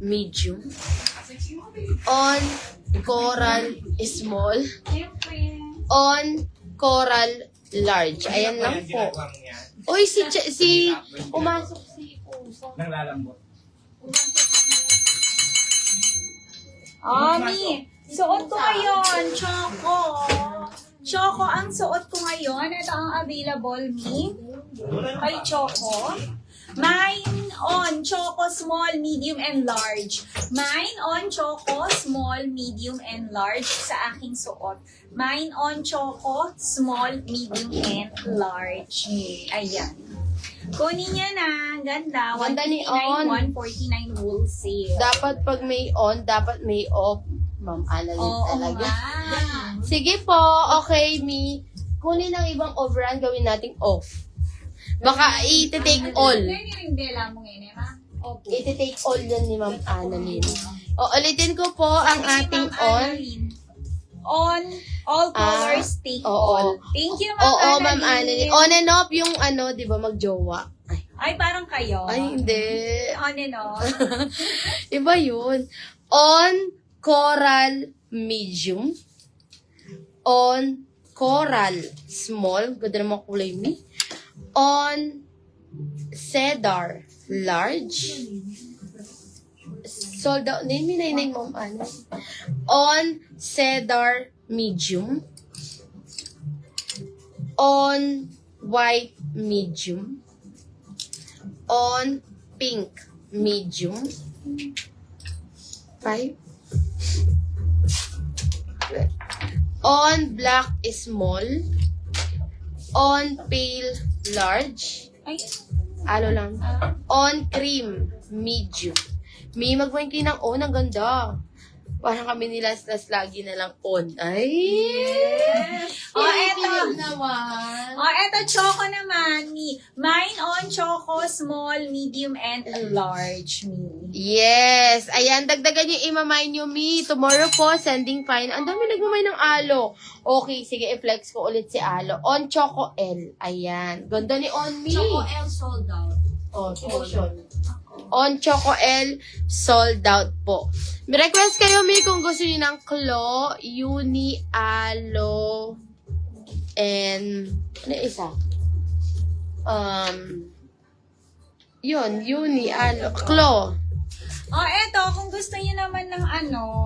medium. On coral small. On coral large. Ayan lang po. Uy, pumasok si Puso. Nang lalambot. Mi, suot ko ngayon, Choco. Choco ang suot ko ngayon. Ito ang available, Mi. Kay Choco. Mine on Choco small, medium, and large. Mine on Choco small, medium, and large sa aking suot. Mine on Choco small, medium, and large. Ayan. Kunin niya na. Ganda. Ganda ni on. 149 wholesale. Dapat pag may on, dapat may off. Ma'am, alalin talaga. Nga. Sige po, okay, Mi. Kunin ang ibang overrun, gawin nating off. Baka iti-take all. Iti-take all yan ni Ma'am Annalyn. O, ulitin ko po ang ating on. On, all colors, take all. Thank you, Ma'am Oo, Ma'am Annalyn. Annalyn. On and off yung di ba, magjowa. Ay, parang kayo. Ay, hindi. On and off. Iba yun. On coral medium. On coral small. Ganda naman kulay Mi. On cedar large. Sold out. Name Ma'am Ana. On cedar medium. On white medium. On pink medium. 5. On black small. On pale large. Ay, Alo lang. On cream medium. May magbuhin kayo ng on. Ang ganda. Parang kami ni Las lagi na lang on. Ay! eto. Naman. Eto, Choco naman. Mine on Choco, small, medium, and large. Yes. Ayan, dagdagan yung imamay nyo, Mi. Tomorrow po, sending fine. Ang dami nagmamay ng alo. Okay, sige, i-flex ko ulit si alo. On Choco L. Ayan. Ganda ni on, Mi. Choco L sold out. Oh, on Choco L, sold out po. May request kayo, Mi, kung gusto niyo ng Claw, Uni, Alo, and, ano isa? Yun, Uni, Alo, Claw. Eto, kung gusto niyo naman ng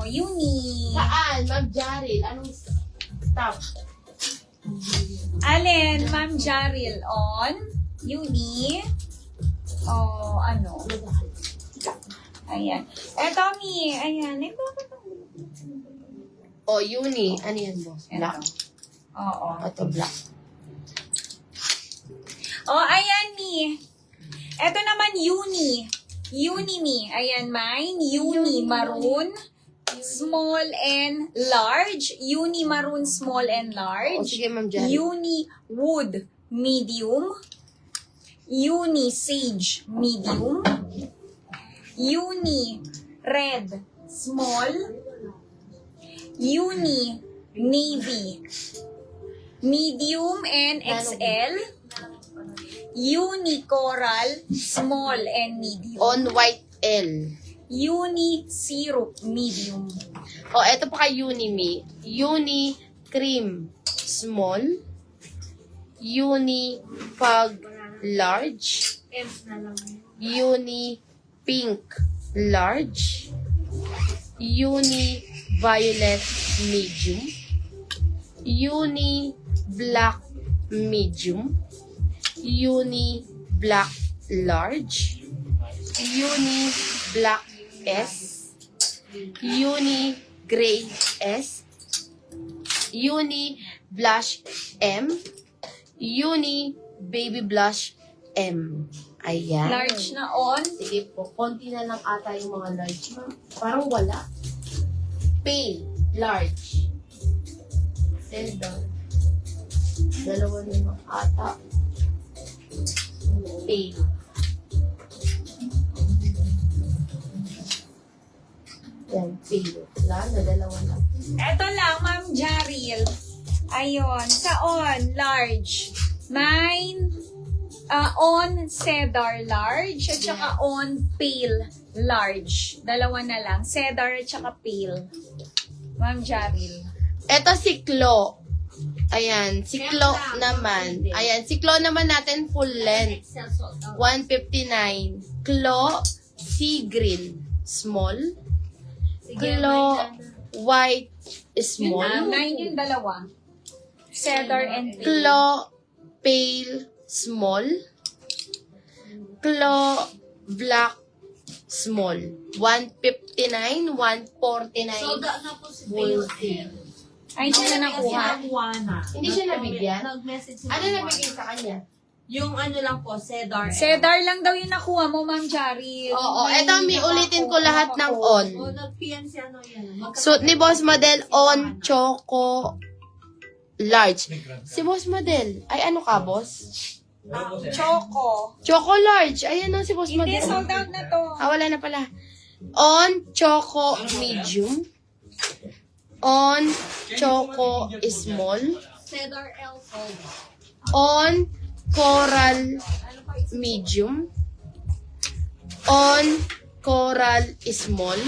uni. Saan? Ma'am Jaril, anong stop? Alin, Ma'am Jaril, on, uni. Ayan. Eto, Mi. Ayan. Uni, ano yan, boss? Black. Oo. Ito, black. Ayan, Mi. Eto naman, uni. Uni, Mi. Ayan, mine. Uni, maroon. Small and large. Uni, maroon, small and large. Sige, Ma'am Jaril. Uni, wood, medium. Uni, sage, medium. Uni, red, small. Uni, navy, medium and XL. Uni, coral, small and medium. On white L. Uni, syrup, medium. Eto pa kay Uni, Mi. Uni, cream, small. Uni, pug, large. Uni, pink, large. Uni, violet, medium. Uni, black, medium. Uni, black, large. Uni, black, S. Uni, gray, S. Uni, blush, M. Uni, baby blush, M. Ayan. Large na on. Sige po, konti na lang ata yung mga large. Parang wala. Pale, large. Send down. Dalawa na lang ata. Pale. Yan, pale. Wala na, dalawa na. Eto lang, Ma'am Jaril. Ayun, sa on, large. Mine, on cedar large, at saka on pale large. Dalawa na lang. Cedar at saka pale. Ma'am Jaril. Ito si Clo. Ayan, si Clo naman. Ayan, si Clo naman natin full length. 159. Clo, sea green, small. Clo, white, small. 9 yung dalawa. Cedar and pale. Clo, pale, small. Clo, black, small. 159, 149. So, na po si Bailey. Ay, hindi na nakuha. Hindi siya nabigyan? Nag-message si Ano Mama. nabigay sa kanya? Yung ano lang po, Cedar. Cedar lang daw yung nakuha mo, Ma'am Jaril. Oo, eto may ulitin ko lahat ng on. O, nag-PM si ano yan. Suit ni Boss Model on choco large. Si Boss Model, ay ano ka, Boss? Choco. Choco large. Ayan o si Boss Hindi, Model. sold out na to. Ah, wala na pala. On choco medium. On choco small. Cedar L. Sold. On coral medium. On coral small.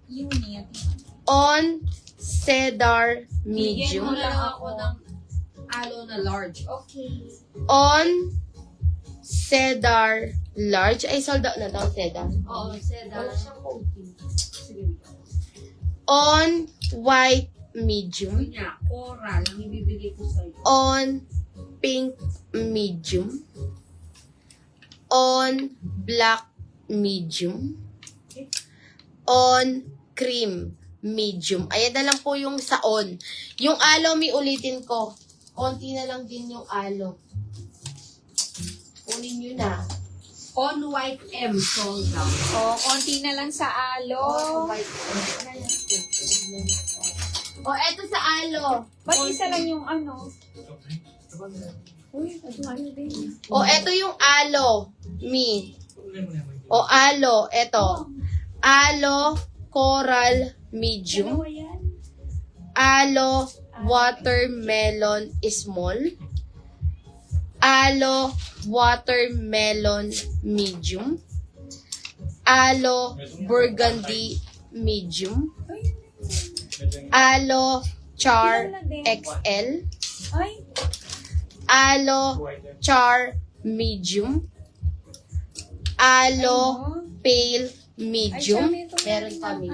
Unit. On cedar Bigyan mo medium. na lang ako ng alo na large. Okay. On cedar large. Ay, sold out na daw, cedar. Oo, Cedar. Sige, On white medium. niya, coral ang ibibigay ko sa'yo. On pink medium. On black medium. On cream medium. Ayan na lang po yung sa on. Yung alo, may ulitin ko. Konti na lang din yung alo. Kunin nyo na. On white M, sold out. O, konti na lang sa alo. O, eto sa alo. Ba't isa lang yung ano? O, eto yung alo. Me. O, alo. Eto. Alo, coral, medium. Dalawa yan. Alo, watermelon, small. Alo, watermelon, medium. Alo, burgundy, medium. Alo, char, XL. Ay, Alo, char, medium. Alo, pale, medium. Meron kami.